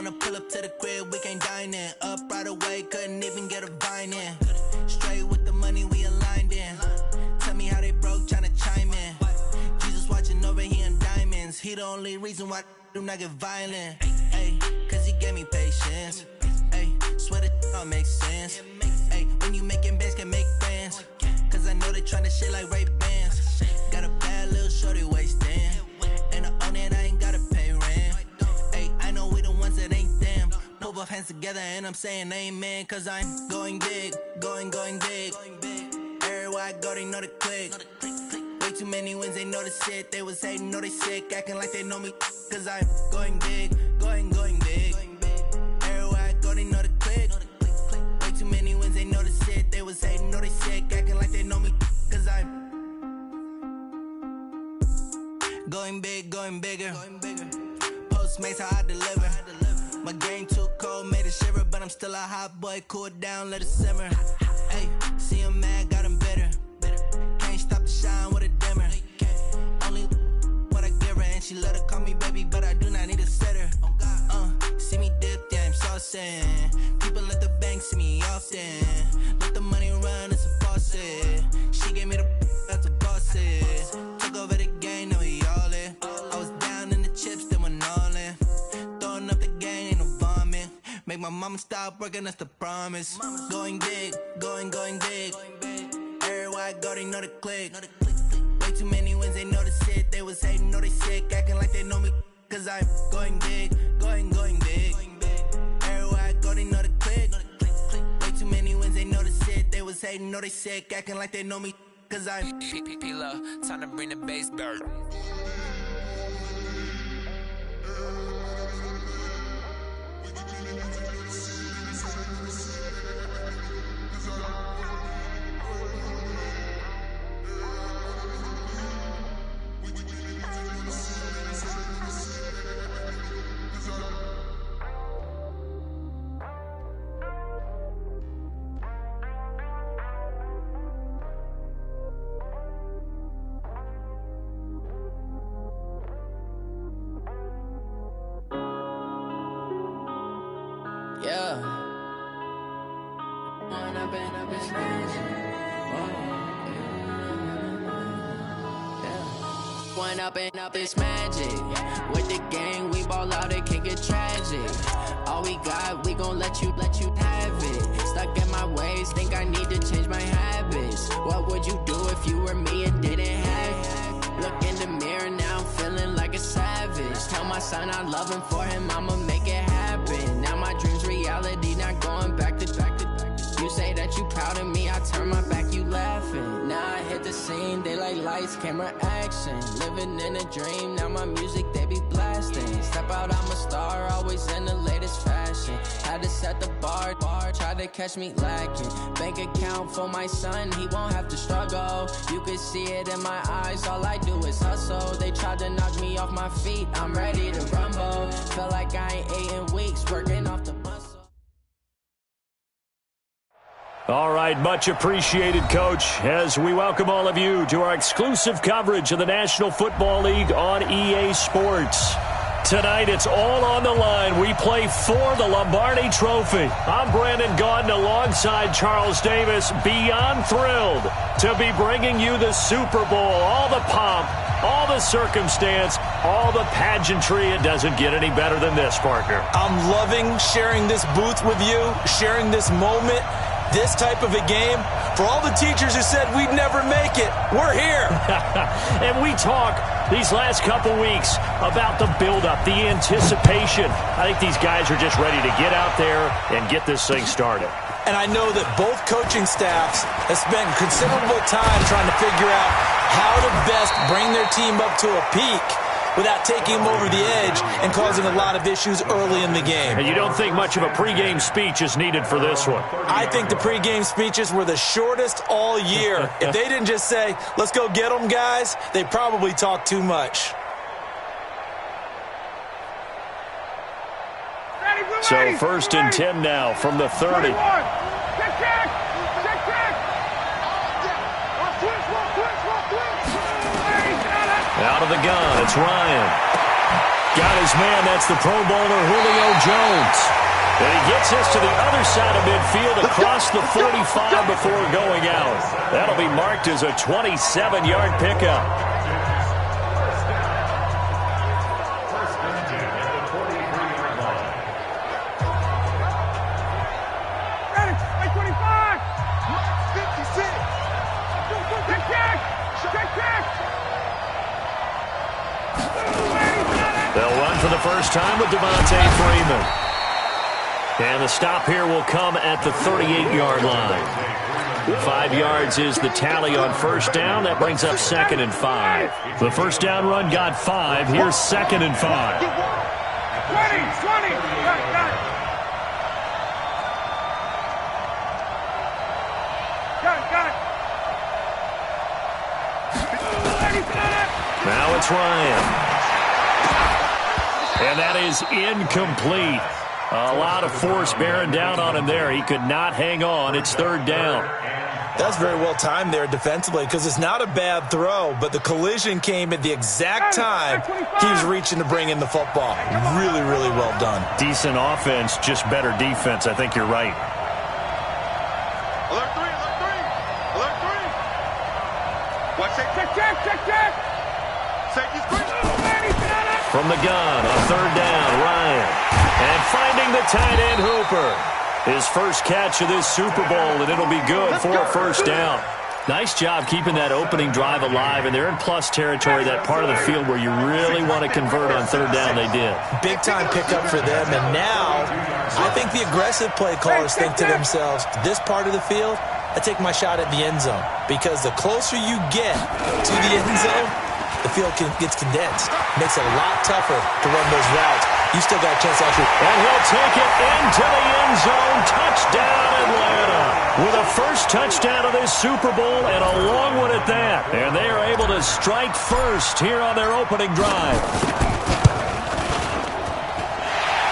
wanna pull up to the crib, we can't dine in. Up right away, couldn't even get a vine in. Straight with the money we aligned in. Tell me how they broke, tryna chime in. Jesus watching over here in diamonds. He the only reason why I do not get violent. Ay, cause he gave me patience. Ay, swear that all makes sense. Ay, when you making bands, can make friends. Cause I know they tryna shit like Ray-Bans. Got a bad little shorty wasting. And I own it, I ain't gotta pay rent. Ay, I know we the ones that ain't them. Put both hands together and I'm saying amen. Cause I'm going big, going big. Everywhere I go, they know the click. Way too many wins, they know the shit. They was hating, know they sick, acting like they know me. Cause I'm going big, going big. Everywhere I go, they know the click. Way too many wins, they know the shit. They was hating, know they sick, acting like they know me. Cause I'm going big, going bigger. Postmates, how I deliver. My game too cold, made it shiver. But I'm still a hot boy, cool it down, let it simmer. Hey, see him mad, got him bitter. Can't stop the shine with a dimmer. Only what I give her, and she let her call me baby, but I do not need a sitter. See me dip, yeah, I'm saucing. People at the bank see me often. Let the money run, it's a faucet. She gave me the that's a boss it. Took over the game, now we all in. I was down in the chips, then went all in. Throwing up the game, ain't no vomit. Make my mama stop working, that's the promise. Going big, going big. Everywhere I go, they know the click. Way too many wins, they know the shit. They was hating, know they sick, acting like they know me. Cause I'm going big, going big. Everywhere I go, they know the click. Way too many wins, they know the shit. They was hating, know they sick, acting like they know me. Cause I'm P-Lo, time to bring the bass back. Up it's magic. With the gang, we ball out, it can get tragic. All we got, we gon' let you have it. Stuck in my ways, think I need to change my habits. What would you do if you were me and didn't have it? Look in the mirror, now I'm feeling like a savage. Tell my son I love him, for him I'ma make it happen. Now my dream's reality, not going back to. You say that you proud of me, I turn my back, you laughing. Now I hit the scene, they like lights, camera, action. Living in a dream, now my music, they be blasting. Step out, I'm a star, always in the latest fashion. Had to set the bar, try to catch me lacking. Bank account for my son, he won't have to struggle. You can see it in my eyes, all I do is hustle. They tried to knock me off my feet, I'm ready to rumble. Feel like I ain't ate in weeks, working off the muscle. All right, much appreciated, Coach, as we welcome all of you to our exclusive coverage of the National Football League on EA Sports. Tonight, it's all on the line. We play for the Lombardi Trophy. I'm Brandon Gaudin alongside Charles Davis, beyond thrilled to be bringing you the Super Bowl, all the pomp, all the circumstance, all the pageantry. It doesn't get any better than this, partner. I'm loving sharing this booth with you, sharing this moment. This type of a game, for all the teachers who said we'd never make it, we're here. And we talk these last couple weeks about the buildup, the anticipation. I think these guys are just ready to get out there and get this thing started. And I know that both coaching staffs have spent considerable time trying to figure out how to best bring their team up to a peak without taking them over the edge and causing a lot of issues early in the game. And you don't think much of a pregame speech is needed for this one? I think the pregame speeches were the shortest all year. If they didn't just say, let's go get them, guys, they probably talked too much. So 1st and 10 now from the 30. Out of the gun, it's Ryan. Got his man. That's the Pro Bowler Julio Jones. And he gets this to the other side of midfield across the 45 before going out. That'll be marked as a 27-yard pickup. They'll run for the first time with Devontae Freeman. And the stop here will come at the 38-yard line. 5 yards is the tally on first down. That brings up 2nd and 5. The first down run got 5. Here's 2nd and 5. 20. Got it. Now it's Ryan. And that is incomplete. A lot of force bearing down on him there. He could not hang on. It's 3rd down. That's very well timed there defensively because it's not a bad throw, but the collision came at the exact time he was reaching to bring in the football. Really, really well done. Decent offense, just better defense. I think you're right. Alert 3. Watch it. Check. Safety's quick. From the gun on 3rd down, Ryan. And finding the tight end Hooper. His first catch of this Super Bowl, and it'll be good for a first down. Nice job keeping that opening drive alive, and they're in plus territory, that part of the field where you really want to convert on 3rd down. They did. Big-time pickup for them, and now I think the aggressive play callers think to themselves, this part of the field, I take my shot at the end zone, because the closer you get to the end zone, the field gets condensed. Makes it a lot tougher to run those routes. You still got a chance to actually... And he'll take it into the end zone. Touchdown, Atlanta. With a first touchdown of this Super Bowl and a long one at that. And they are able to strike first here on their opening drive.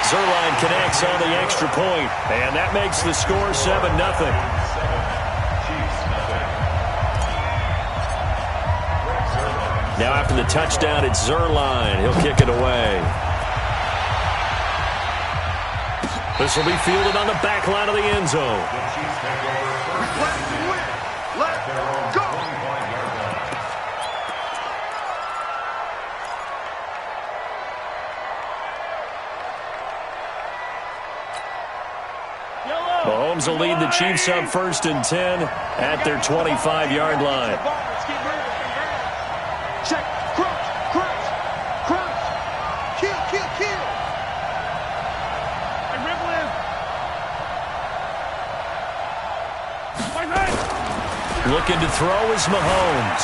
Zuerlein connects on the extra point, and that makes the score 7-0. Now after the touchdown, it's Zuerlein. He'll kick it away. This will be fielded on the back line of the end zone. Let's go. Mahomes will lead the Chiefs up 1st and 10 at their 25-yard line. Check. Crouch. Kill. And ripple in. Looking to throw is Mahomes.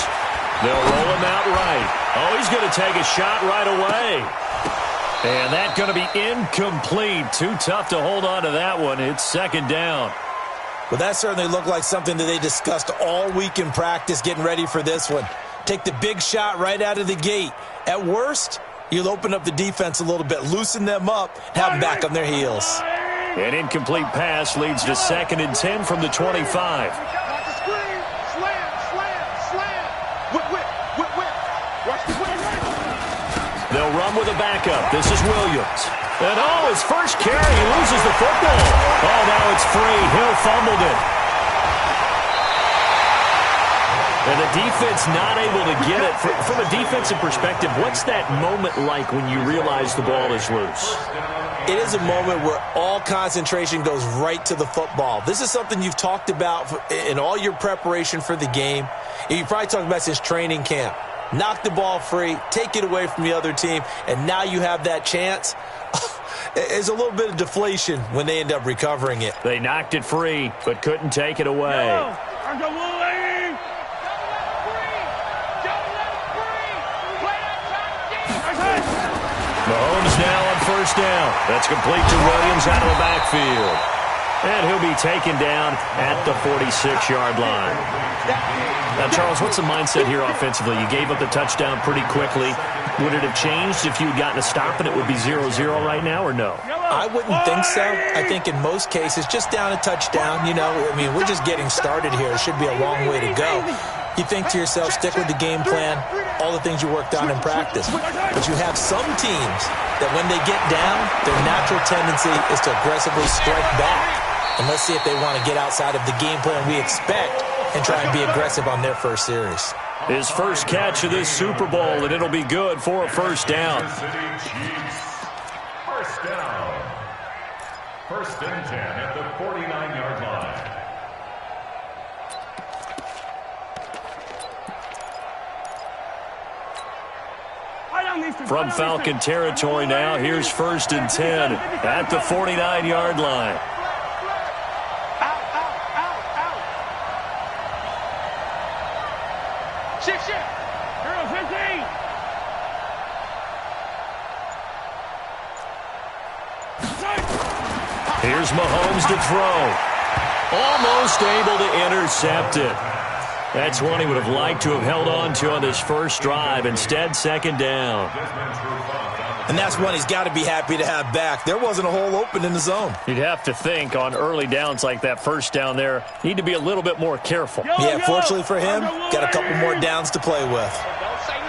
They'll roll him out right. Oh, he's going to take a shot right away. And that's going to be incomplete. Too tough to hold on to that one. It's 2nd down. Well, that certainly looked like something that they discussed all week in practice getting ready for this one. Take the big shot right out of the gate. At worst, you'll open up the defense a little bit, loosen them up, and have them back on their heels. An incomplete pass leads to 2nd and 10 from the 25. They'll run with a backup. This is Williams. And his first carry, he loses the football. Oh, now it's free. Hill fumbled it. And the defense not able to get it. From a defensive perspective, what's that moment like when you realize the ball is loose? It is a moment where all concentration goes right to the football. This is something you've talked about in all your preparation for the game. You probably talked about since training camp. Knock the ball free, take it away from the other team, and now you have that chance. There's a little bit of deflation when they end up recovering it. They knocked it free, but couldn't take it away. Mahomes now on first down. That's complete to Williams out of the backfield. And he'll be taken down at the 46-yard line. Now, Charles, what's the mindset here offensively? You gave up the touchdown pretty quickly. Would it have changed if you had gotten a stop and it would be 0-0 right now, or no? I wouldn't think so. I think in most cases, just down a touchdown, we're just getting started here. It should be a long way to go. You think to yourself, stick with the game plan, all the things you worked on in practice. But you have some teams that when they get down, their natural tendency is to aggressively strike back. And let's see if they want to get outside of the game plan we expect and try and be aggressive on their first series. His first catch of this Super Bowl, and it'll be good for a first down. First down. First and 10 at the 49-yard line. From Falcon territory now, here's first and 10 at the 49-yard line. Shift. 0-15. Here's Mahomes to throw. Almost able to intercept it. That's one he would have liked to have held on to on this first drive. Instead, second down. And that's one he's got to be happy to have back. There wasn't a hole open in the zone. You'd have to think on early downs like that first down there, need to be a little bit more careful. Yeah, fortunately for him, got a couple more downs to play with.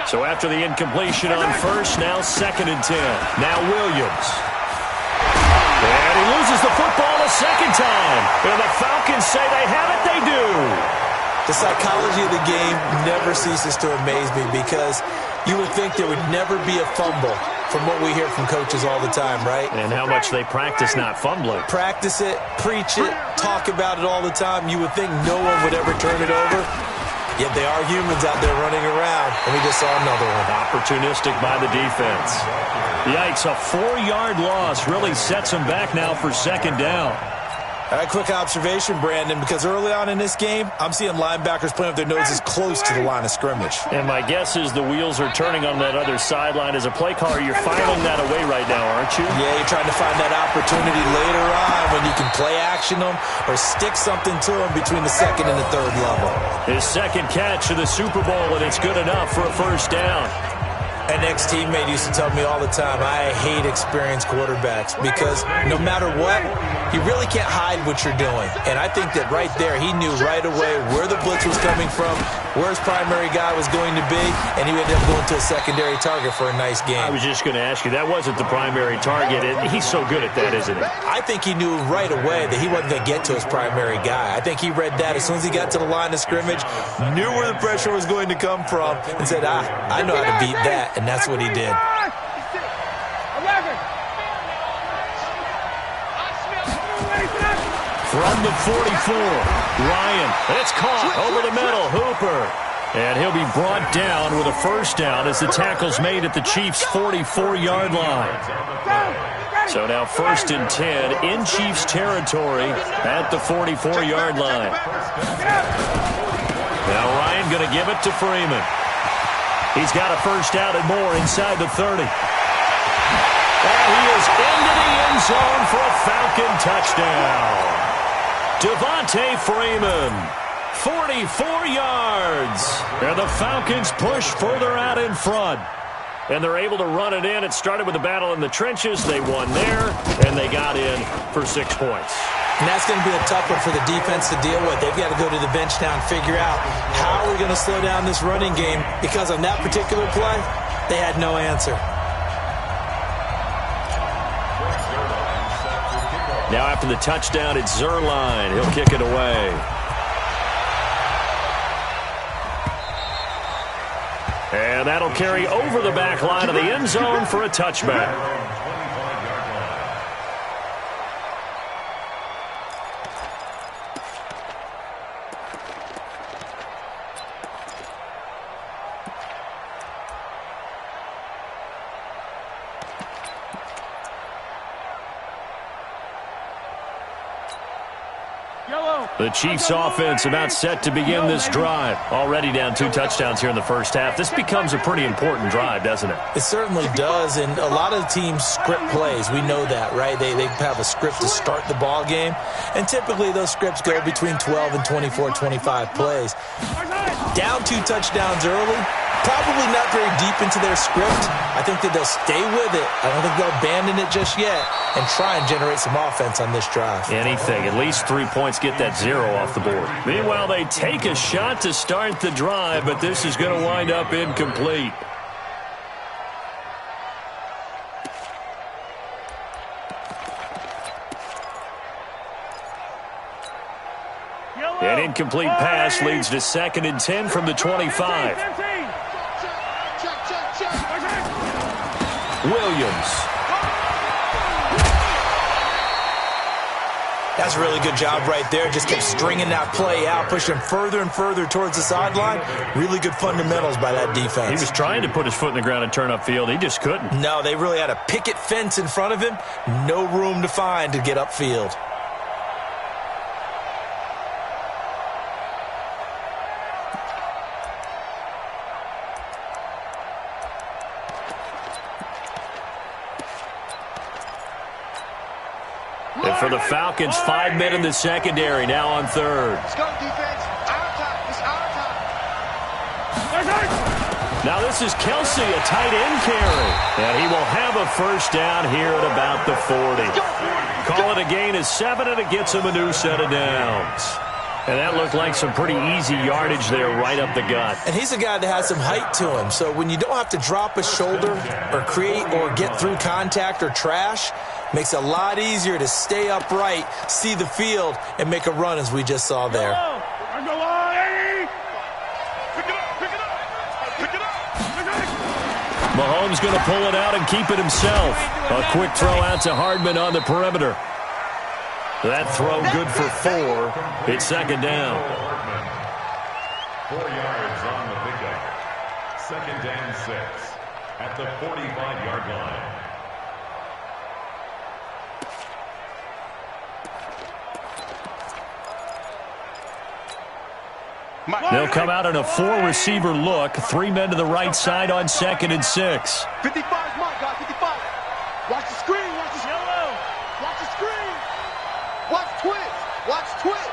So after the incompletion on first, now second and 10. Now Williams. And he loses the football a second time. And the Falcons say they have it, they do. The psychology of the game never ceases to amaze me because you would think there would never be a fumble from what we hear from coaches all the time, right? And how much they practice not fumbling. Practice it, preach it, talk about it all the time. You would think no one would ever turn it over. Yet they are humans out there running around, and we just saw another one. Opportunistic by the defense. Yikes, a 4-yard loss really sets them back now for second down. All right, quick observation, Brandon, because early on in this game, I'm seeing linebackers playing with their noses close to the line of scrimmage. And my guess is the wheels are turning on that other sideline. As a play caller, you're filing that away right now, aren't you? Yeah, you're trying to find that opportunity later on when you can play action them or stick something to them between the second and the third level. His second catch of the Super Bowl, and it's good enough for a first down. An ex-teammate used to tell me all the time, I hate experienced quarterbacks because no matter what, you really can't hide what you're doing. And I think that right there, he knew right away where the blitz was coming from, where his primary guy was going to be, and he ended up going to a secondary target for a nice game. I was just going to ask you, that wasn't the primary target. He's so good at that, isn't he? I think he knew right away that he wasn't going to get to his primary guy. I think he read that as soon as he got to the line of scrimmage, knew where the pressure was going to come from, and said, I know how to beat that. And that's what he did. From the 44, Ryan. It's caught over the middle. Hooper. And he'll be brought down with a first down as the tackle's made at the Chiefs' 44-yard line. So now first and 10 in Chiefs territory at the 44-yard line. Now Ryan going to give it to Freeman. He's got a first down and more inside the 30. And he is into the end zone for a Falcon touchdown. Devontae Freeman, 44 yards. And the Falcons push further out in front. And they're able to run it in. It started with a battle in the trenches. They won there, and they got in for 6 points. And that's going to be a tough one for the defense to deal with. They've got to go to the bench now and figure out how are we going to slow down this running game, because on that particular play, they had no answer. Now after the touchdown, it's Zerline. He'll kick it away. And that'll carry over the back line of the end zone for a touchback. The Chiefs offense about set to begin this drive. Already down 2 touchdowns here in the first half. This becomes a pretty important drive, doesn't it? It certainly does, and a lot of teams script plays. We know that, right? They have a script to start the ball game, and typically those scripts go between 12 and 24, 25 plays. Down 2 touchdowns early, Probably not very deep into their script. I think that they'll stay with it. I don't think they'll abandon it just yet and try and generate some offense on this drive. Anything. At least 3 points, get that 0 off the board. Meanwhile, they take a shot to start the drive, but this is going to wind up incomplete. An incomplete pass leads to 2nd and 10 from the 25. Williams. That's a really good job right there. Just kept stringing that play out, pushing further and further towards the sideline. Really good fundamentals by that defense. He was trying to put his foot in the ground and turn upfield. He just couldn't. No, they really had a picket fence in front of him. No room to find to get upfield. And for the Falcons, 5 men in the secondary, now on 3rd. Let's go, defense. Our time. It's our time. Now this is Kelsey, a tight end carry. And he will have a first down here at about the 40. Call it a gain of 7, and it gets him a new set of downs. And that looked like some pretty easy yardage there right up the gut. And he's a guy that has some height to him. So when you don't have to drop a shoulder or create or get through contact or trash, makes it a lot easier to stay upright, see the field, and make a run as we just saw there. Mahomes going to pull it out and keep it himself. A quick throw out to Hardman on the perimeter. That throw good for 4. It's 2nd down. 4 yards on the pickup. 2nd and 6 at the 45-yard line. They'll come out in a 4-receiver look. 3 men to the right side on 2nd and 6. 55's mark, guys. 55. Watch the screen. Watch the screen. Watch the screen. Watch twist. Watch twist.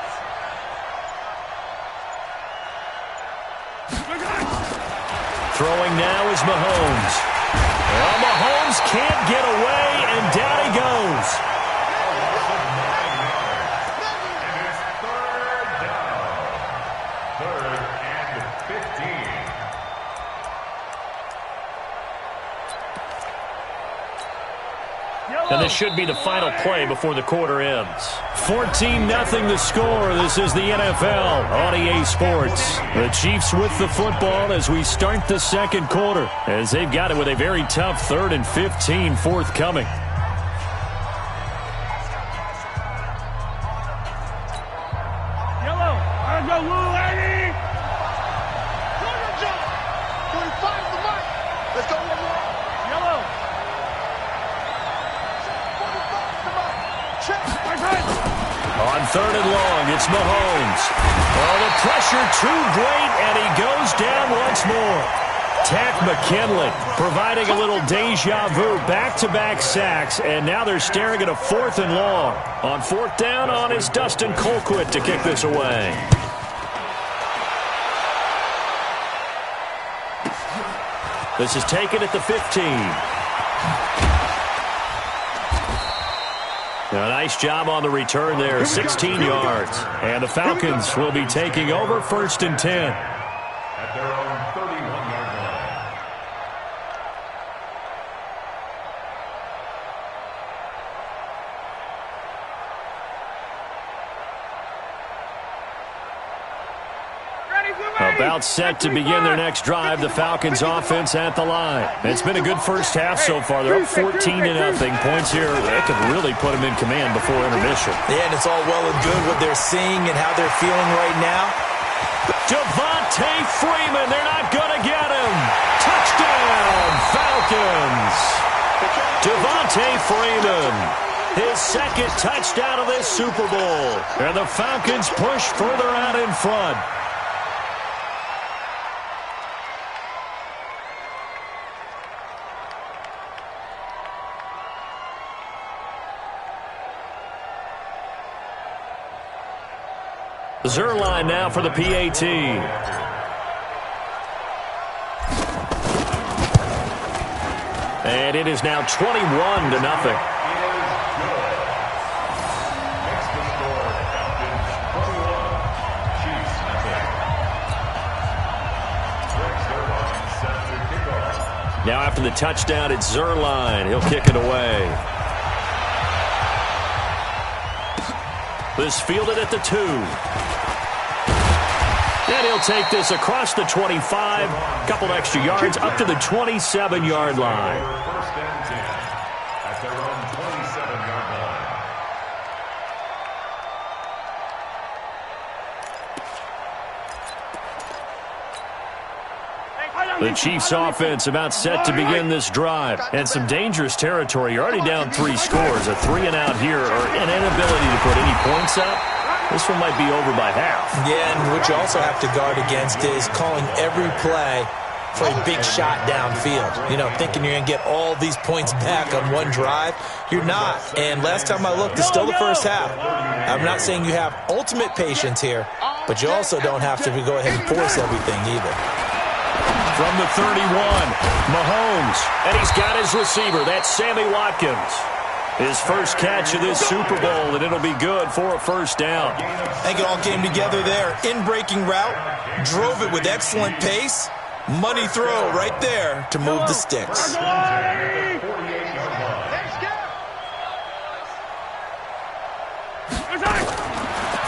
Throwing now is Mahomes. Well, Mahomes can't get away, and down he goes. And this should be the final play before the quarter ends. 14-0 the score. This is the NFL on EA Sports. The Chiefs with the football as we start the 2nd quarter, as they've got it with a very tough 3rd and 15 forthcoming. Yellow. I go, Lou, Eddie. Corner jump. 45 the mark. Let's go one more. Yellow. On 3rd and long, it's Mahomes. Oh, the pressure too great, and he goes down once more. Takk McKinley providing a little deja vu, back-to-back sacks, and now they're staring at a 4th and long. On 4th down on is Dustin Colquitt to kick this away. This is taken at the 15. A nice job on the return there, 16 yards. And the Falcons will be taking over 1st and 10. At their own 31-yard line. About set to begin their next drive, the Falcons offense at the line. It's been a good first half so far. They're up 14-0. Points here, that could really put them in command before intermission. Yeah, and it's all well and good what they're seeing and how they're feeling right now. Devontae Freeman, they're not going to get him. Touchdown, Falcons. Devontae Freeman, his 2nd touchdown of this Super Bowl. And the Falcons push further out in front. Zerline now for the PAT. And it is now 21-0. Now after the touchdown, it's Zerline. He'll kick it away. This fielded at the 2. And he'll take this across the 25. Couple extra yards up to the 27-yard line. First and 10 at their own 27-yard line. The Chiefs offense about set to begin this drive. And some dangerous territory. You're already down 3 scores. A 3-and-out here or an inability to put any points up. This one might be over by half. Yeah, and what you also have to guard against is calling every play for a big shot downfield. You know, thinking you're going to get all these points back on one drive. You're not. And last time I looked, it's still the first half. I'm not saying you have ultimate patience here, but you also don't have to go ahead and force everything either. From the 31, Mahomes. And he's got his receiver. That's Sammy Watkins. His first catch of this Super Bowl, and it'll be good for a first down. I think it all came together there. In-breaking route, drove it with excellent pace. Money throw right there to move the sticks.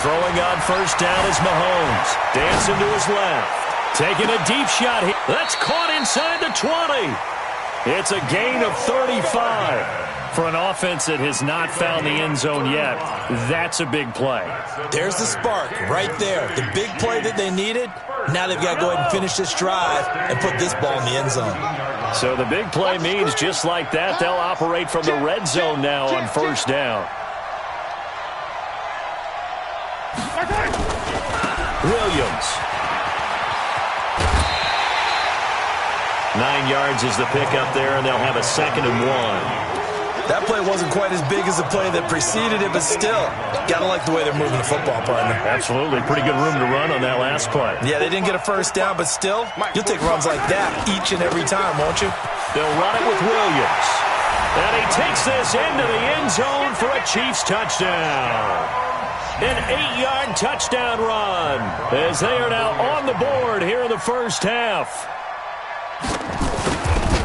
Throwing on first down is Mahomes. Dancing to his left. Taking a deep shot here. That's caught inside the 20. It's a gain of 35. For an offense that has not found the end zone yet, that's a big play. There's the spark right there. The big play that they needed. Now they've got to go ahead and finish this drive and put this ball in the end zone. So the big play means just like that, they'll operate from the red zone now on first down. Williams. 9 yards is the pickup there, and they'll have a 2nd and 1. That play wasn't quite as big as the play that preceded it, but still, got to like the way they're moving the football, partner. Absolutely. Pretty good room to run on that last play. Yeah, they didn't get a first down, but still, you'll take runs like that each and every time, won't you? They'll run it with Williams. And he takes this into the end zone for a Chiefs touchdown. An 8-yard touchdown run as they are now on the board here in the first half.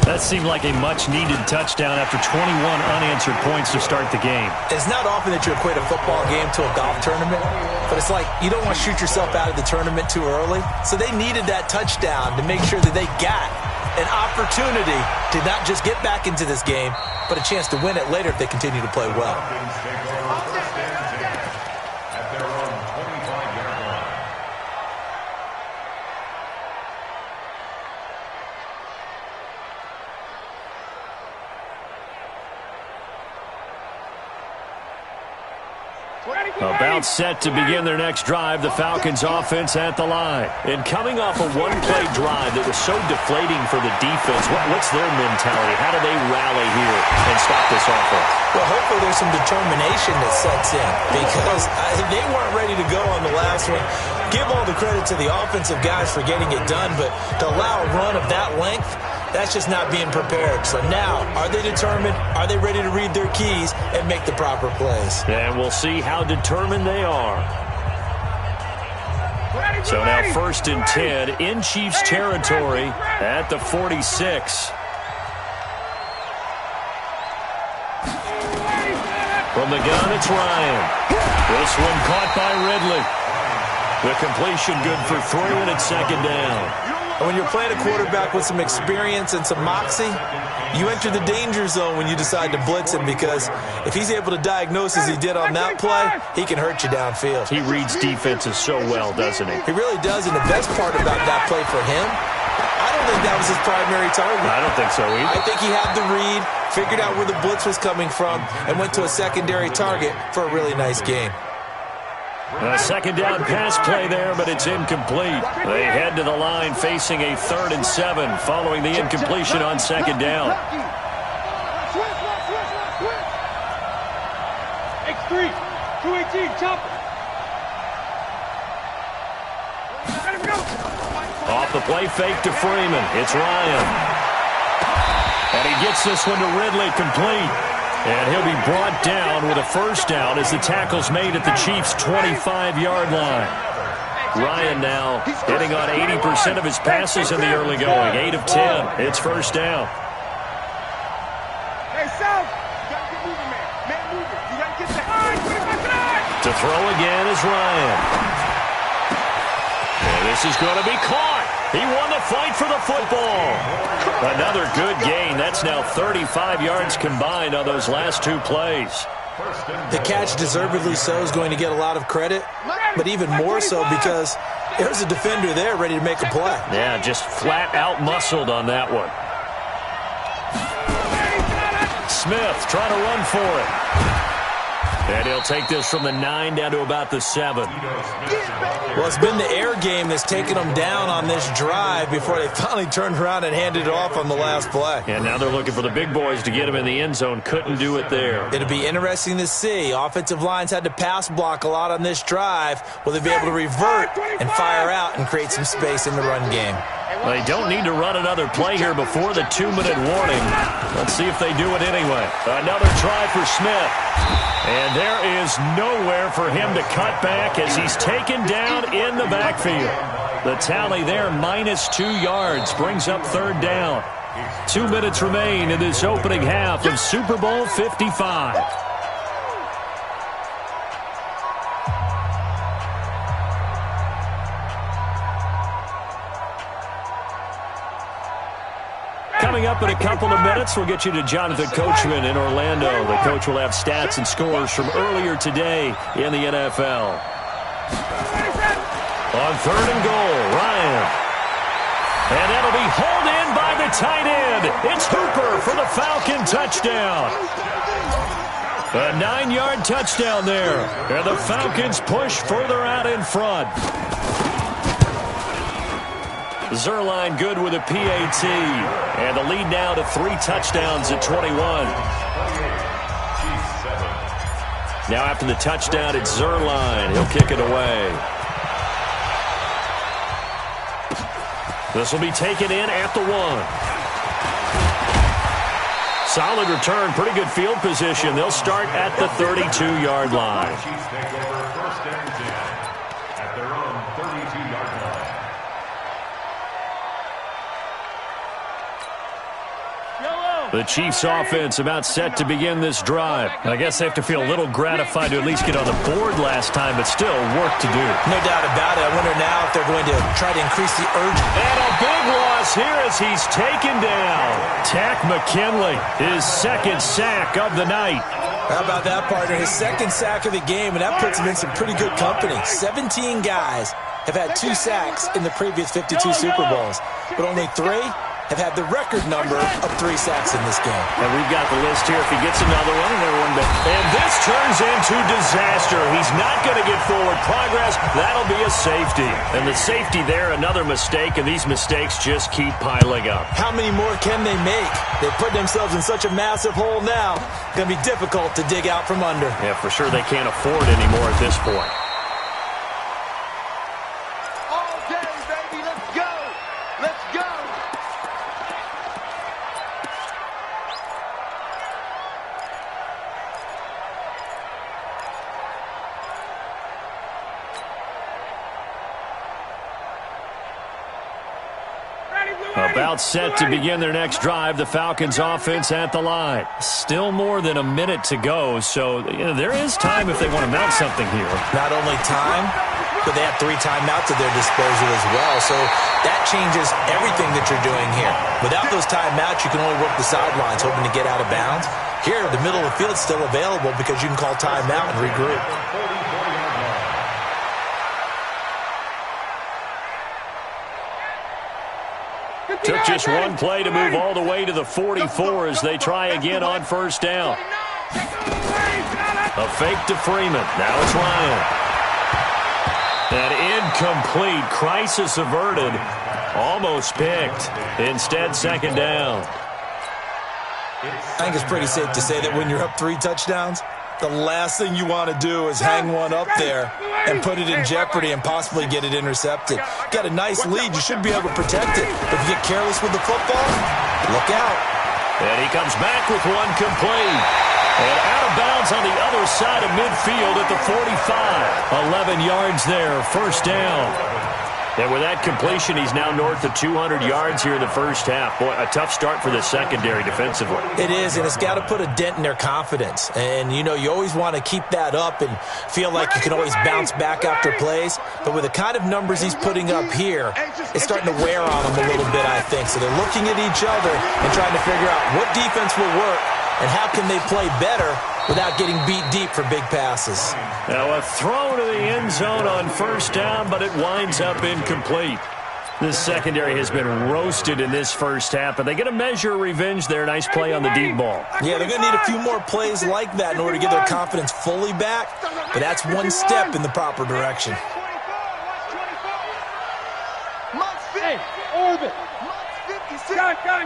That seemed like a much-needed touchdown after 21 unanswered points to start the game. It's not often that you equate a football game to a golf tournament, but it's like you don't want to shoot yourself out of the tournament too early. So they needed that touchdown to make sure that they got an opportunity to not just get back into this game, but a chance to win it later if they continue to play well. About set to begin their next drive, the Falcons offense at the line. And coming off a one-play drive that was so deflating for the defense, what's their mentality? How do they rally here and stop this offense? Well, hopefully there's some determination that sets in because they weren't ready to go on the last one. Give all the credit to the offensive guys for getting it done, but to allow a run of that length, that's just not being prepared. So now, are they determined? Are they ready to read their keys and make the proper plays? And we'll see how determined they are. So now 1st and 10 in Chiefs territory at the 46. From the gun, it's Ryan. This one caught by Ridley. The completion good for 3, and it's 2nd down. And when you're playing a quarterback with some experience and some moxie, you enter the danger zone when you decide to blitz him because if he's able to diagnose as he did on that play, he can hurt you downfield. He reads defenses so well, doesn't he? He really does, and the best part about that play for him, I don't think that was his primary target. I don't think so either. I think he had the read, figured out where the blitz was coming from, and went to a secondary target for a really nice game. A 2nd down pass play there, but it's incomplete. They head to the line facing a 3rd and 7 following the incompletion on 2nd down. X3, 218, chopper. Off the play fake to Freeman. It's Ryan. And he he gets this one to Ridley, complete. And he'll be brought down with a first down as the tackle's made at the Chiefs' 25-yard line. Ryan now hitting on 80% of his passes in the early going. 8 of 10. It's first down. Hey, South, you got to get moving, man. Man, moving. You got to get that. To throw again is Ryan. And this is going to be caught. He won the fight for the football. Another good gain. That's now 35 yards combined on those last two plays. The catch, deservedly so, is going to get a lot of credit, but even more so because there's a defender there ready to make a play. Yeah, just flat out muscled on that one. Smith trying to run for it. And he'll take this from the 9 down to about the 7. Well, it's been the air game that's taken them down on this drive before they finally turned around and handed it off on the last play. And now they're looking for the big boys to get him in the end zone. Couldn't do it there. It'll be interesting to see. Offensive lines had to pass block a lot on this drive. Will they be able to revert and fire out and create some space in the run game? Well, they don't need to run another play here before the 2-minute warning. Let's see if they do it anyway. Another try for Smith. And there is nowhere for him to cut back as he's taken down in the backfield. The tally there, -2 yards, brings up third down. 2 minutes remain in this opening half of Super Bowl 55. Coming up in a couple of minutes, we'll get you to Jonathan Coachman in Orlando. The coach will have stats and scores from earlier today in the NFL. On 3rd and goal, Ryan. And that'll be hauled in by the tight end. It's Hooper for the Falcon touchdown. A 9-yard touchdown there. And the Falcons push further out in front. Zerline good with a PAT. And the lead now to 3 touchdowns at 21. Now after the touchdown, it's Zerline. He'll kick it away. This will be taken in at the 1. Solid return, pretty good field position. They'll start at the 32-yard line. The Chiefs offense about set to begin this drive. I guess they have to feel a little gratified to at least get on the board last time, but still work to do. No doubt about it. I wonder now if they're going to try to increase the urgency. And a big loss here as he's taken down. Tack McKinley, his 2nd sack of the night. How about that, partner? His 2nd sack of the game, and that puts him in some pretty good company. 17 guys have had 2 sacks in the previous 52 Super Bowls, but only 3 have had the record number of 3 sacks in this game. And we've got the list here. If he gets another one, and everyone bet. And this turns into disaster. He's not going to get forward progress. That'll be a safety. And the safety there, another mistake, and these mistakes just keep piling up. How many more can they make? They've put themselves in such a massive hole now. It's going to be difficult to dig out from under. Yeah, for sure they can't afford anymore at this point. All day, baby. Let's go. Let's go. About set to begin their next drive, the Falcons offense at the line. Still more than a minute to go, so there is time if they want to mount something here. Not only time, but they have 3 timeouts at their disposal as well, so that changes everything that you're doing here. Without those timeouts, you can only work the sidelines, hoping to get out of bounds. Here, the middle of the field's still available because you can call timeout and regroup. Took just one play to move all the way to the 44 as they try again on first down. A fake to Freeman. Now it's Ryan. An incomplete. Crisis averted. Almost picked. Instead, second down. I think it's pretty safe to say that when you're up 3 touchdowns, the last thing you want to do is hang one up there and put it in jeopardy and possibly get it intercepted. Got a nice lead. You should be able to protect it. But if you get careless with the football, look out. And he comes back with one complete. And out of bounds on the other side of midfield at the 45. 11 yards there, first down. And with that completion, he's now north of 200 yards here in the first half. Boy, a tough start for the secondary defensively. It is, and it's got to put a dent in their confidence. And, you know, you always want to keep that up and feel like you can always bounce back after plays. But with the kind of numbers he's putting up here, it's starting to wear on them a little bit, I think. So they're looking at each other and trying to figure out what defense will work and how can they play better without getting beat deep for big passes. Now a throw to the end zone on first down, but it winds up incomplete. This secondary has been roasted in this first half, but they get a measure of revenge there. Nice play on the deep ball. Yeah, they're going to need a few more plays like that in order to get their confidence fully back, but that's one step in the proper direction. Hey, orbit. Gun.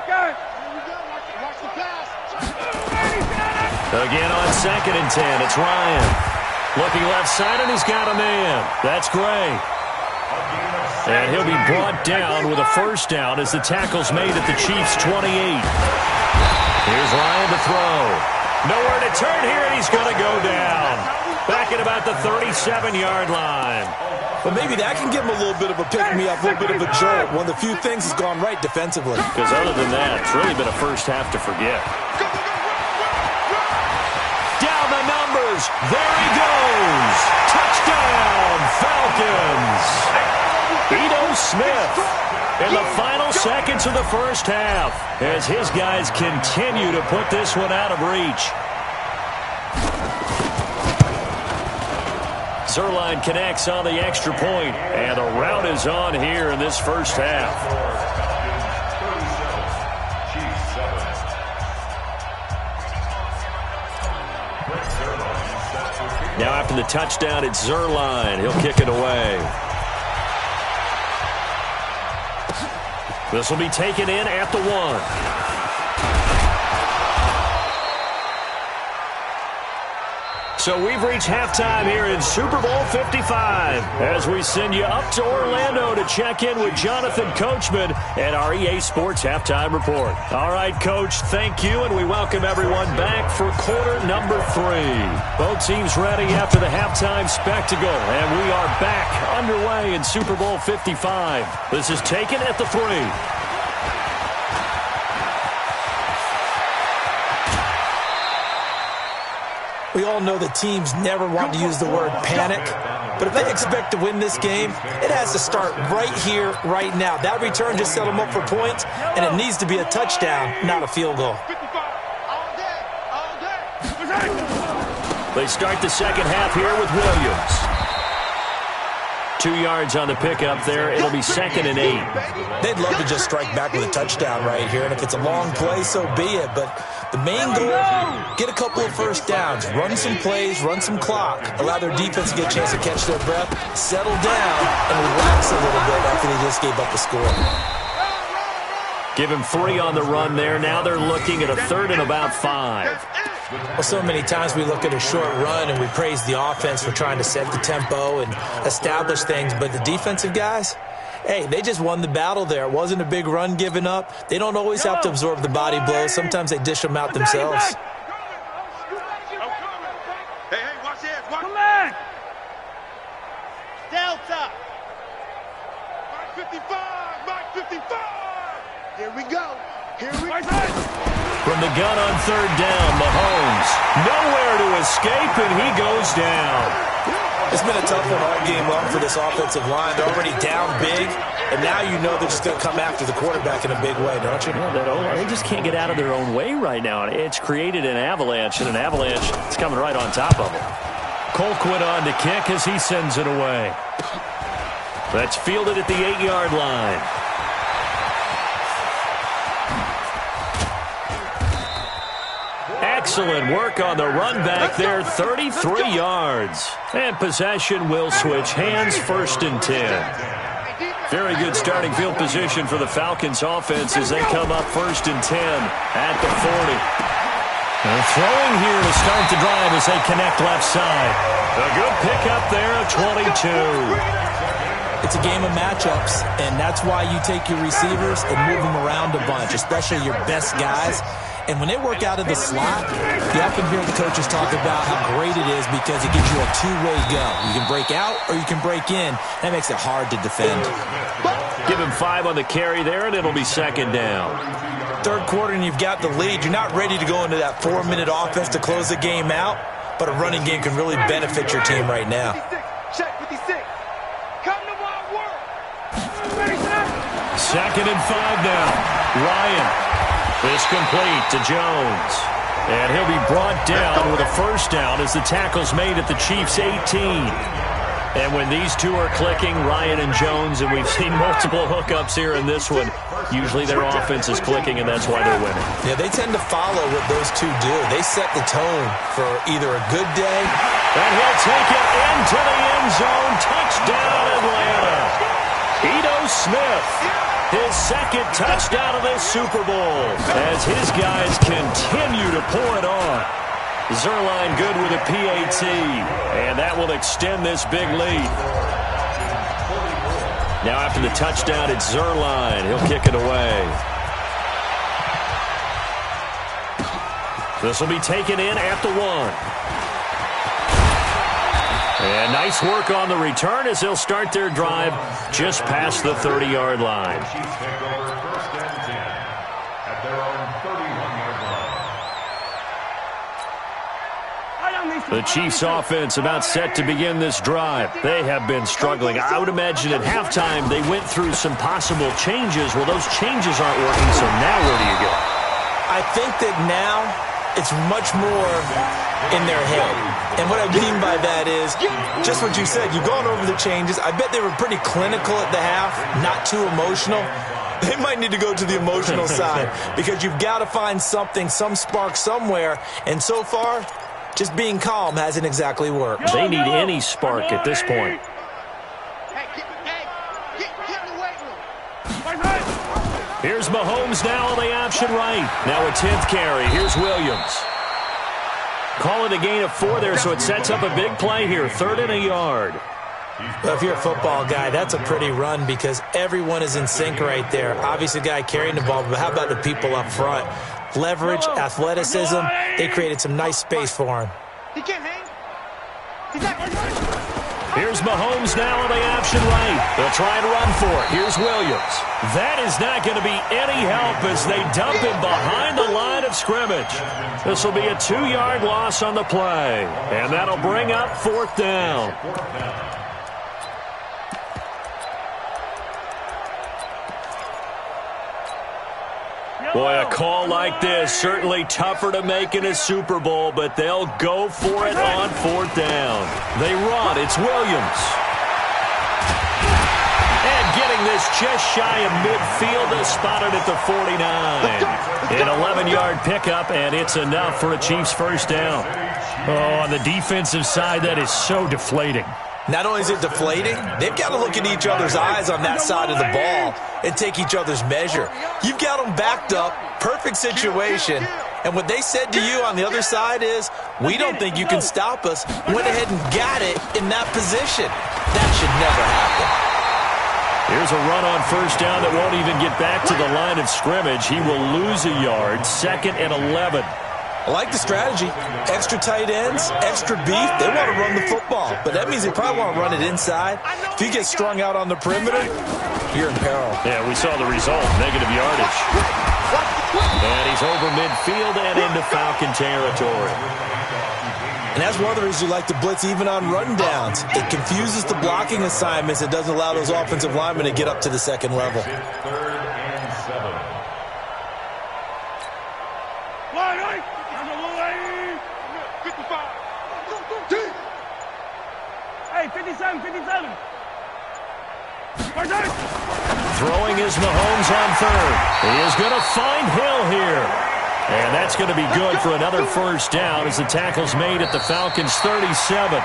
Watch the pass. Again on 2nd and 10, it's Ryan. Looking left side, and he's got a man. That's Gray. And he'll be brought down with a first down as the tackle's made at the Chiefs' 28. Here's Ryan to throw. Nowhere to turn here, and he's going to go down. Back at about the 37-yard line. But maybe that can give him a little bit of a pick-me-up, a little bit of a jolt. One of the few things has gone right defensively. Because other than that, it's really been a first half to forget. Down the numbers. There he goes. Touchdown, Falcons. Ito Smith in the final seconds of the first half as his guys continue to put this one out of reach. Zerline connects on the extra point, and the rout is on here in this first half. Now after the touchdown, it's Zerline. He'll kick it away. This will be taken in at the 1. So we've reached halftime here in Super Bowl 55 as we send you up to Orlando to check in with Jonathan Coachman and our EA Sports Halftime Report. All right, Coach, thank you, and we welcome everyone back for quarter number 3. Both teams ready after the halftime spectacle, and we are back underway in Super Bowl 55. This is taken at the 3. We all know that teams never want to use the word panic, but if they expect to win this game, it has to start right here, right now. That return just set them up for points, and it needs to be a touchdown, not a field goal. They start the second half here with Williams. 2 yards on the pickup there. It'll be 2nd and 8. They'd love to just strike back with a touchdown right here, and if it's a long play, so be it. But the main goal, get a couple of first downs, run some plays, run some clock, allow their defense to get a chance to catch their breath, settle down, and relax a little bit after they just gave up the score. Give him 3 on the run there. Now they're looking at a 3rd and about 5. Well, so many times we look at a short run and we praise the offense for trying to set the tempo and establish things, but the defensive guys, hey, they just won the battle there. It wasn't a big run given up. They don't always have to absorb the body blows. Sometimes they dish them out themselves. Hey, watch this. Come on. Delta. Mark 55. Mark 55. Here we go. From the gun on 3rd down, Mahomes. Nowhere to escape, and he goes down. It's been a tough one all game long for this offensive line. They're already down big, and now you know they're just going to come after the quarterback in a big way, don't you? Yeah, they just can't get out of their own way right now. It's created an avalanche, and an avalanche is coming right on top of them. Colquitt on to kick as he sends it away. That's fielded at the 8-yard line. Excellent work on the run back there, 33 yards. And possession will switch hands, 1st and 10. Very good starting field position for the Falcons offense as they come up 1st and 10 at the 40. And throwing here to start the drive as they connect left side. A good pickup there of 22. It's a game of matchups, and that's why you take your receivers and move them around a bunch, especially your best guys. And when they work out of the slot, you often hear the coaches talk about how great it is because it gives you a two-way go. You can break out or you can break in. That makes it hard to defend. Give him 5 on the carry there, and it'll be second down. Third quarter, and you've got the lead. You're not ready to go into that 4-minute offense to close the game out, but a running game can really benefit your team right now. Check 56. Come to my work. Second and 5 now. Ryan is complete to Jones. And he'll be brought down with a first down as the tackle's made at the Chiefs' 18. And when these two are clicking, Ryan and Jones, and we've seen multiple hookups here in this one, usually their offense is clicking, and that's why they're winning. Yeah, they tend to follow what those two do. They set the tone for either a good day. And he'll take it into the end zone. Touchdown, Atlanta. Ito Smith, his second touchdown of this Super Bowl, as his guys continue to pour it on. Zerline good with a PAT, and that will extend this big lead. Now after the touchdown, it's Zerline. He'll kick it away. This will be taken in at the 1. And nice work on the return as they'll start their drive just past the 30-yard line. Chiefs take over first and 10 at their own 31-yard line. The Chiefs offense about set to begin this drive. They have been struggling. I would imagine at halftime they went through some possible changes. Well, those changes aren't working, so now where do you go? I think that now it's much more in their head. And what I mean by that is just what you said. You've gone over the changes. I bet they were pretty clinical at the half, not too emotional. They might need to go to the emotional side because you've got to find something, some spark somewhere. And so far, just being calm hasn't exactly worked. They need any spark at this point. Here's Mahomes now on the option right. Now a 10th carry. Here's Williams. Call it a gain of 4 there, so it sets up a big play here. 3rd and a yard. Well, if you're a football guy, that's a pretty run because everyone is in sync right there. Obviously, the guy carrying the ball, but how about the people up front? Leverage, athleticism. They created some nice space for him. He can't hang. Here's Mahomes now on the option right. They'll try and run for it. Here's Williams. That is not going to be any help as they dump him behind the line of scrimmage. This will be a 2-yard loss on the play. And that'll bring up 4th down. Boy, a call like this, certainly tougher to make in a Super Bowl, but they'll go for it on 4th down. They run. It's Williams. And getting this just shy of midfield, they spotted at the 49. An 11-yard pickup, and it's enough for a Chiefs first down. Oh, on the defensive side, that is so deflating. Not only is it deflating, they've got to look in each other's eyes on that side of the ball and take each other's measure. You've got them backed up, perfect situation, and what they said to you on the other side is, we don't think you can stop us. Went ahead and got it in that position. That should never happen. Here's a run on first down that won't even get back to the line of scrimmage. He will lose a yard, 2nd and 11. I like the strategy. Extra tight ends, extra beef. They want to run the football, but that means they probably want to run it inside. If you get strung out on the perimeter, you're in peril. Yeah, we saw the result, negative yardage. And he's over midfield and into Falcon territory. And that's one of the reasons you like to blitz even on run downs. It confuses the blocking assignments. It doesn't allow those offensive linemen to get up to the second level. 3rd and 7. Hey, 57. Throwing is Mahomes on 3rd. He is going to find Hill here. And that's going to be good for another first down as the tackle's made at the Falcons' 37.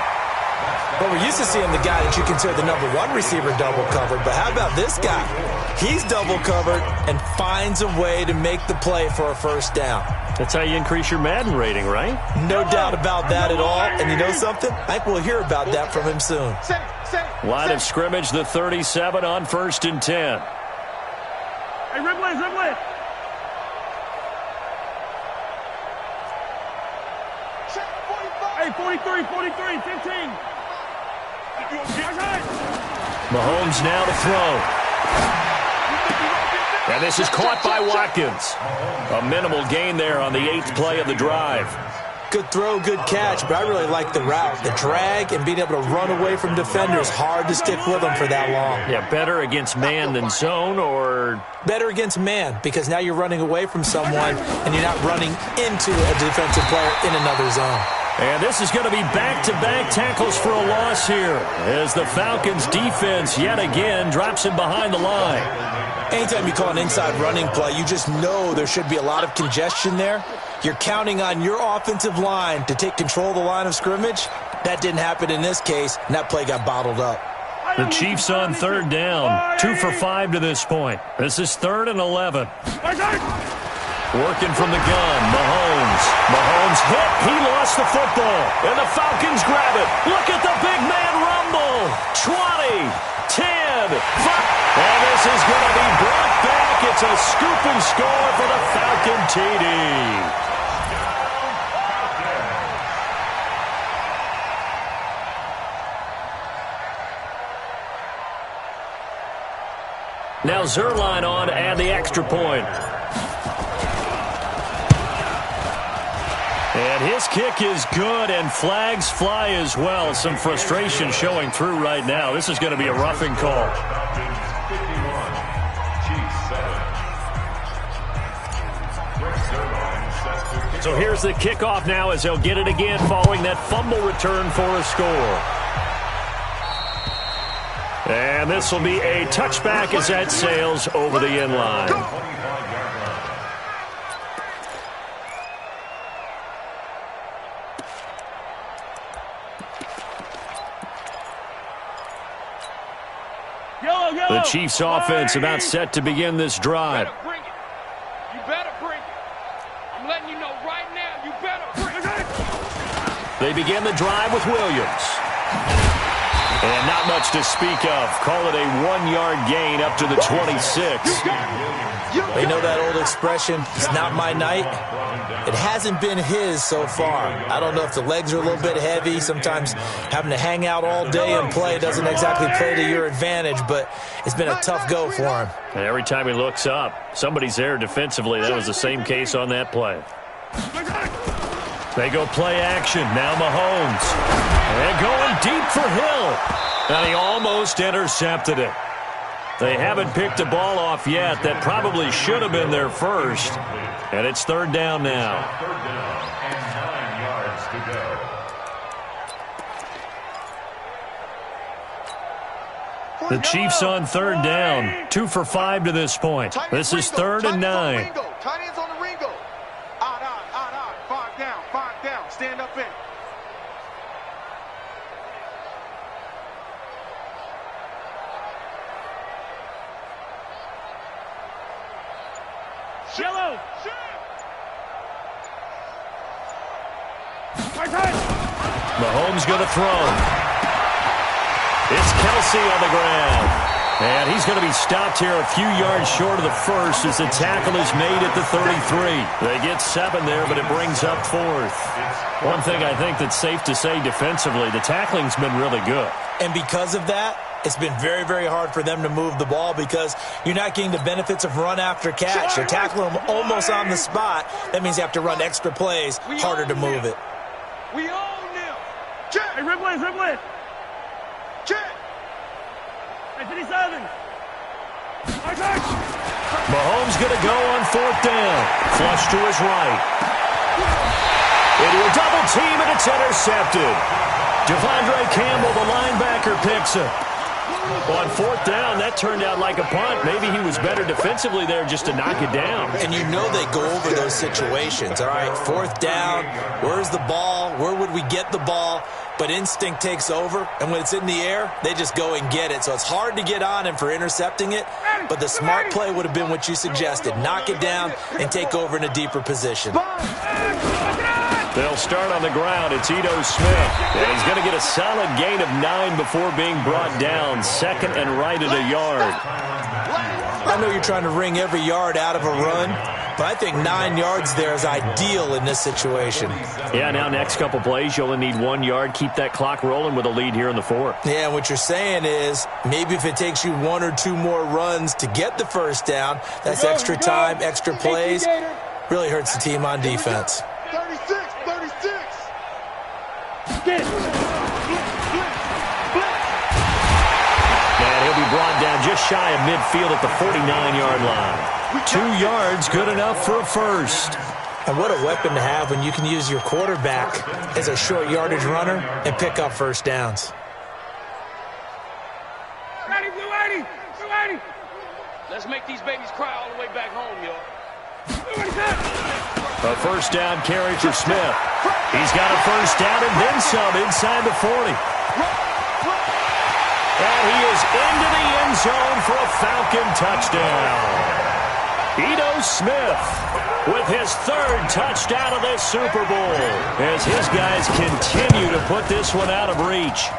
Well, we're used to seeing the guy that you consider the number one receiver double covered, but how about this guy? He's double covered and finds a way to make the play for a first down. That's how you increase your Madden rating, right? No doubt about that at all. And you know something? I think we'll hear about that from him soon. Line of scrimmage, the 37 on 1st and 10. Hey, Ripley. Hey, 43, 15. Mahomes now to throw. And this is caught by Watkins. A minimal gain there on the 8th play of the drive. Good throw, good catch, but I really like the route. The drag and being able to run away from defenders, hard to stick with them for that long. Yeah, better against man than zone, or? Better against man, because now you're running away from someone and you're not running into a defensive player in another zone. And this is going to be back-to-back tackles for a loss here as the Falcons' defense yet again drops him behind the line. Anytime you call an inside running play, you just know there should be a lot of congestion there. You're counting on your offensive line to take control of the line of scrimmage. That didn't happen in this case, and that play got bottled up. The Chiefs on 3rd down, 2 for 5 to this point. This is 3rd and 11. Working from the gun, Mahomes hit. He lost the football, and the Falcons grab it. Look at the big man rumble. 20, 10, 5. And this is going to be brought back. It's a scoop and score for the Falcon TD. Now Zerline on to add the extra point. And his kick is good, and flags fly as well. Some frustration showing through right now. This is going to be a roughing call. So here's the kickoff now as they'll get it again following that fumble return for a score. And this will be a touchback as that sails over the end line. The Chiefs offense about set to begin this drive. You better bring it. I'm letting you know right now, you better bring it. They begin the drive with Williams. And not much to speak of. Call it a 1-yard gain up to the 26. They know that old expression, it's not my night. It hasn't been his so far. I don't know if the legs are a little bit heavy. Sometimes having to hang out all day and play doesn't exactly play to your advantage, but it's been a tough go for him. And every time he looks up, somebody's there defensively. That was the same case on that play. They go play action. Now Mahomes. And going deep for Hill. And he almost intercepted it. They haven't picked a ball off yet. That probably should have been their first. And it's 3rd down now. 3rd down and 9 yards to go. The Chiefs on 3rd down. 2 for 5 to this point. This is 3rd and 9. Tight ends on the Ringo. Odd. 5 down. Stand up in. Yellow. Mahomes going to throw. It's Kelsey on the ground. And he's going to be stopped here a few yards short of the first as the tackle is made at the 33. They get 7 there, but it brings up 4th. One thing I think that's safe to say defensively, the tackling's been really good. And because of that, it's been very, very hard for them to move the ball because you're not getting the benefits of run after catch. You're tackling them almost on the spot. That means you have to run extra plays, harder to move it. We own them. Check. Hey, Ripley. Check. Hey, 57. Mahomes going to go on 4th down. Flush to his right. Into a double team, and it's intercepted. Devondre Campbell, the linebacker, picks it. On 4th down, that turned out like a punt. Maybe he was better defensively there just to knock it down. And you know they go over those situations. All right, 4th down, where's the ball? Where would we get the ball? but instinct takes over, and when it's in the air, they just go and get it. So it's hard to get on him for intercepting it, but the smart play would have been what you suggested. Knock it down and take over in a deeper position. They'll start on the ground. It's Ito Smith, and he's going to get a solid gain of 9 before being brought down. Second and right at a yard. I know you're trying to wring every yard out of a run, but I think 9 yards there is ideal in this situation. Yeah, now next couple plays, you only need 1 yard. Keep that clock rolling with a lead here in the fourth. Yeah, and what you're saying is maybe if it takes you 1 or 2 more runs to get the first down, that's extra time, extra plays, really hurts the team on defense. 36. And he'll be brought down just shy of midfield at the 49-yard line. 2 yards, good enough for a first. And what a weapon to have when you can use your quarterback as a short yardage runner and pick up first downs. Ready, blue 80. Let's make these babies cry all the way back home, yo. A first down carry for Smith. He's got a first down and then some inside the 40. And he is into the end zone for a Falcon touchdown. Ito Smith with his 3rd touchdown of this Super Bowl as his guys continue to put this one out of reach.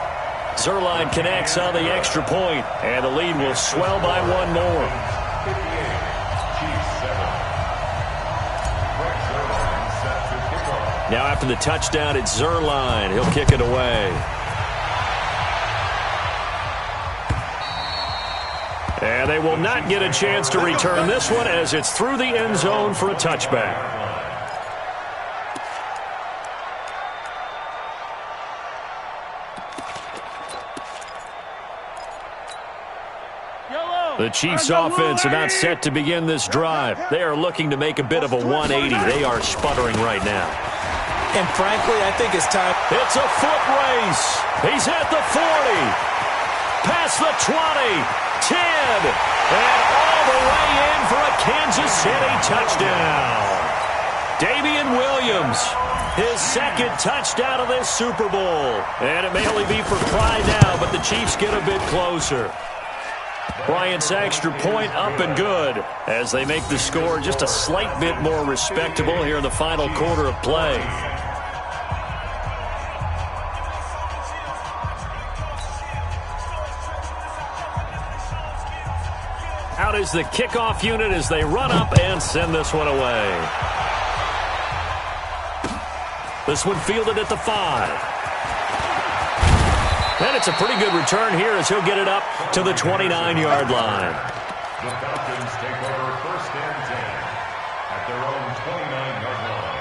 Zerline connects on the extra point, and the lead will swell by 1 more. Now after the touchdown, it's Zerline. He'll kick it away. And they will not get a chance to return this one as it's through the end zone for a touchback. The Chiefs' offense about set to begin this drive. They are looking to make a bit of a 180. They are sputtering right now. And frankly, I think it's time. It's a foot race. He's at the 40. Past the 20. 10. And all the way in for a Kansas City touchdown. Damian Williams, his 2nd touchdown of this Super Bowl. And it may only be for pride now, but the Chiefs get a bit closer. Bryant's extra point up and good as they make the score just a slight bit more respectable here in the final quarter of play. Out is the kickoff unit as they run up and send this one away. This one fielded at the 5. And it's a pretty good return here as he'll get it up to the 29-yard line. The Falcons take over 1st and 10 at their own 29-yard line.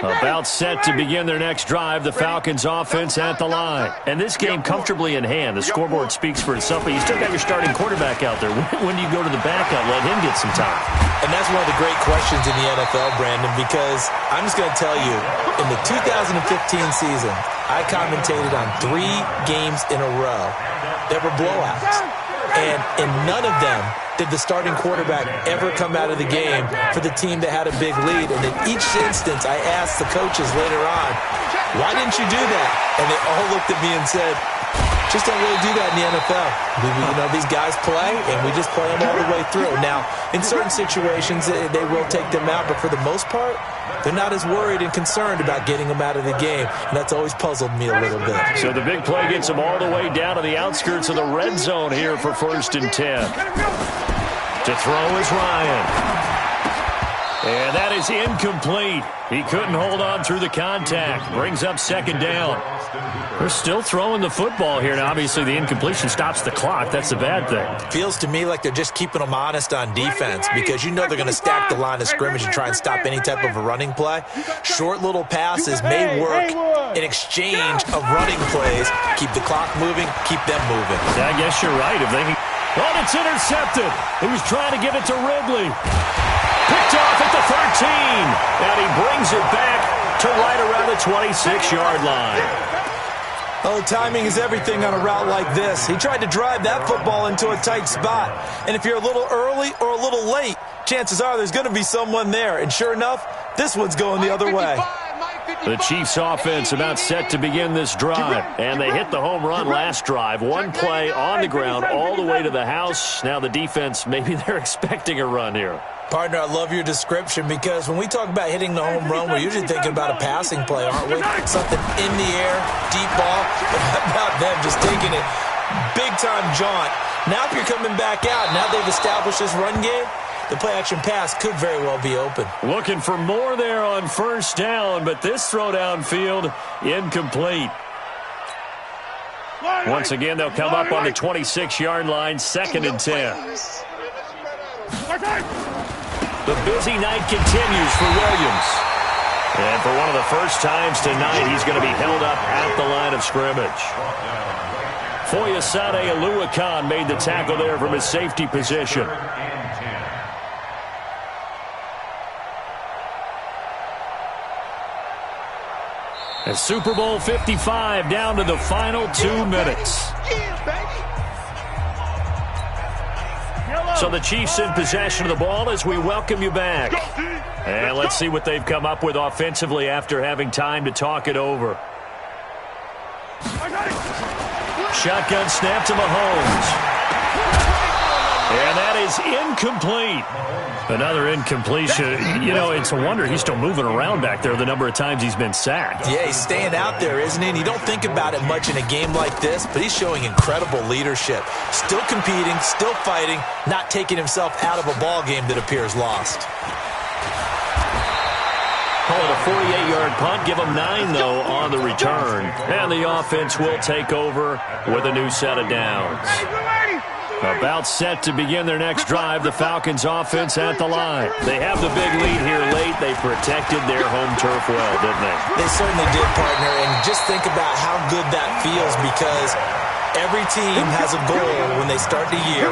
About set to begin their next drive, the Falcons offense at the line. And this game comfortably in hand. The scoreboard speaks for itself, but you still got your starting quarterback out there. When do you go to the backup? Let him get some time. And that's one of the great questions in the NFL, Brandon, because I'm just going to tell you, in the 2015 season, I commentated on 3 games in a row that were blowouts. And in none of them did the starting quarterback ever come out of the game for the team that had a big lead. And in each instance, I asked the coaches later on, why didn't you do that? And they all looked at me and said, just don't really do that in the NFL. You know, these guys play, and we just play them all the way through. Now, in certain situations, they will take them out, but for the most part, they're not as worried and concerned about getting them out of the game, and that's always puzzled me a little bit. So the big play gets them all the way down to the outskirts of the red zone here for 1st and 10. To throw is Ryan. And that is incomplete. He couldn't hold on through the contact. Brings up 2nd down. They're still throwing the football here. Now, obviously, the incompletion stops the clock. That's the bad thing. Feels to me like they're just keeping them honest on defense because you know they're going to stack the line of scrimmage and try and stop any type of a running play. Short little passes may work in exchange of running plays. Keep the clock moving, keep them moving. Yeah, I guess you're right. If they can... Oh, it's intercepted. He was trying to give it to Ridley. Picked off at the 13. And he brings it back to right around the 26-yard line. Oh, timing is everything on a route like this. He tried to drive that football into a tight spot. And if you're a little early or a little late, chances are there's going to be someone there. And sure enough, this one's going the other way. The Chiefs offense about set to begin this drive. And they hit the home run last drive. One play on the ground all the way to the house. Now the defense, maybe they're expecting a run here. Partner, I love your description because when we talk about hitting the home run, we're usually thinking about a passing play, aren't we? Something in the air, deep ball. But how about them just taking it big-time jaunt? Now if you're coming back out, now they've established this run game, the play-action pass could very well be open. Looking for more there on first down, but this throw downfield incomplete. Once again, they'll come up on the 26-yard line, 2nd and 10. The busy night continues for Williams. And for one of the first times tonight, he's going to be held up at the line of scrimmage. Foyesade Oluwakan made the tackle there from his safety position. And Super Bowl 55 down to the final 2 minutes. So the Chiefs in possession of the ball as we welcome you back. And let's see what they've come up with offensively after having time to talk it over. Shotgun snap to Mahomes. And that is incomplete. Another incompletion. You know, it's a wonder he's still moving around back there the number of times he's been sacked. Yeah, he's staying out there, isn't he? And you don't think about it much in a game like this, but he's showing incredible leadership. Still competing, still fighting, not taking himself out of a ball game that appears lost. Call it a 48-yard punt. Give him 9, though, on the return. And the offense will take over with a new set of downs. About set to begin their next drive, the Falcons offense at the line. They have the big lead here late. They protected their home turf well, didn't they? They certainly did, partner. And just think about how good that feels because every team has a goal when they start the year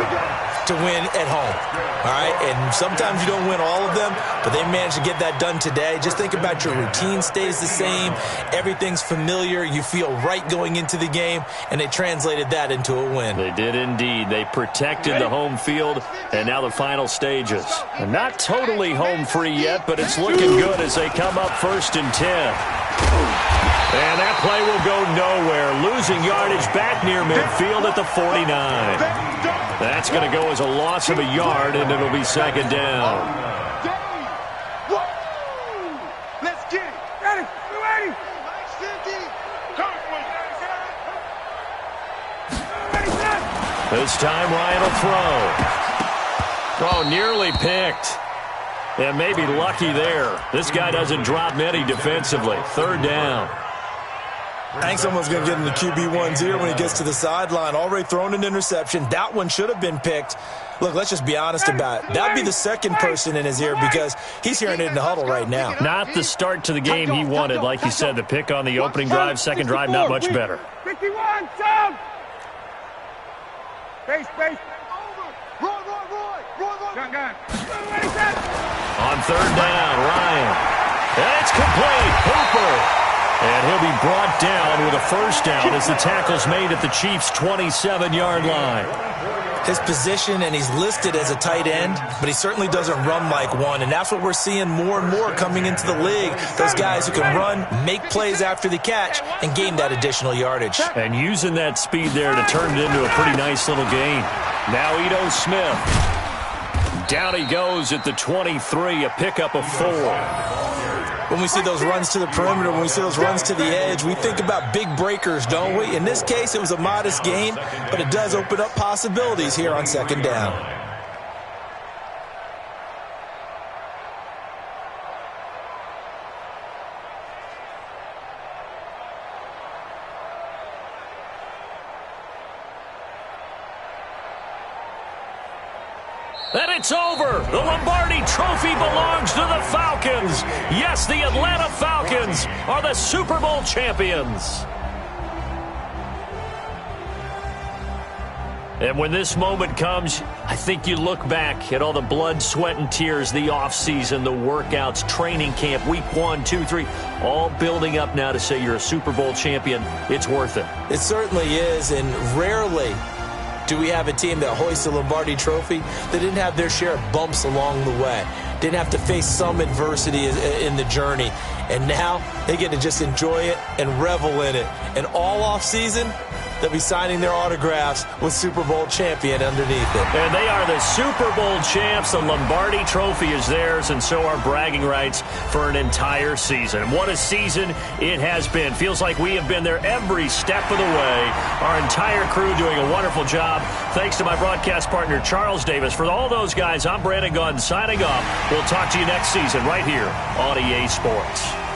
to win at home. All right? And sometimes you don't win all of them, but they managed to get that done today. Just think about your routine stays the same. Everything's familiar. You feel right going into the game, and they translated that into a win. They did indeed. They protected the home field, and now the final stages. And not totally home free yet, but it's looking good as they come up 1st and 10. And that play will go nowhere. Losing yardage back near midfield at the 49. That's going to go as a loss of a yard, and it'll be 2nd down. Let's get it. Ready. Ready. This time Ryan will throw. Oh, nearly picked. And maybe lucky there. This guy doesn't drop many defensively. 3rd down. I think someone's going to get in the QB1's ear when he gets to the sideline. Already thrown an interception. That one should have been picked. Look, let's just be honest about it. That would be the second person in his ear because he's hearing it in the huddle right now. Not the start to the game he wanted. Like you said, the pick on the opening drive, 2nd drive, not much better. 51, sound. Base. Roy. Gun. On 3rd down, Ryan. And it's complete. Hooper. And he'll be brought down with a 1st down as the tackle's made at the Chiefs' 27-yard line. His position, and he's listed as a tight end, but he certainly doesn't run like one, and that's what we're seeing more and more coming into the league. Those guys who can run, make plays after the catch, and gain that additional yardage. And using that speed there to turn it into a pretty nice little gain. Now Ito Smith. Down he goes at the 23, a pickup of 4. When we see those runs to the perimeter, when we see those runs to the edge, we think about big breakers, don't we? In this case, it was a modest gain, but it does open up possibilities here on 2nd down. And it's over. The Lombardi Trophy belongs to the Falcons. Yes, the Atlanta Falcons are the Super Bowl champions. And when this moment comes, I think you look back at all the blood, sweat, and tears, the offseason, the workouts, training camp, week 1, 2, 3, all building up now to say you're a Super Bowl champion. It's worth it. It certainly is, and rarely do we have a team that hoists a Lombardi trophy that didn't have their share of bumps along the way, didn't have to face some adversity in the journey, and now they get to just enjoy it and revel in it. And all offseason, they'll be signing their autographs with Super Bowl champion underneath it. And they are the Super Bowl champs. The Lombardi trophy is theirs, and so are bragging rights for an entire season. What a season it has been. Feels like we have been there every step of the way. Our entire crew doing a wonderful job. Thanks to my broadcast partner, Charles Davis. For all those guys, I'm Brandon Gunn signing off. We'll talk to you next season right here on EA Sports.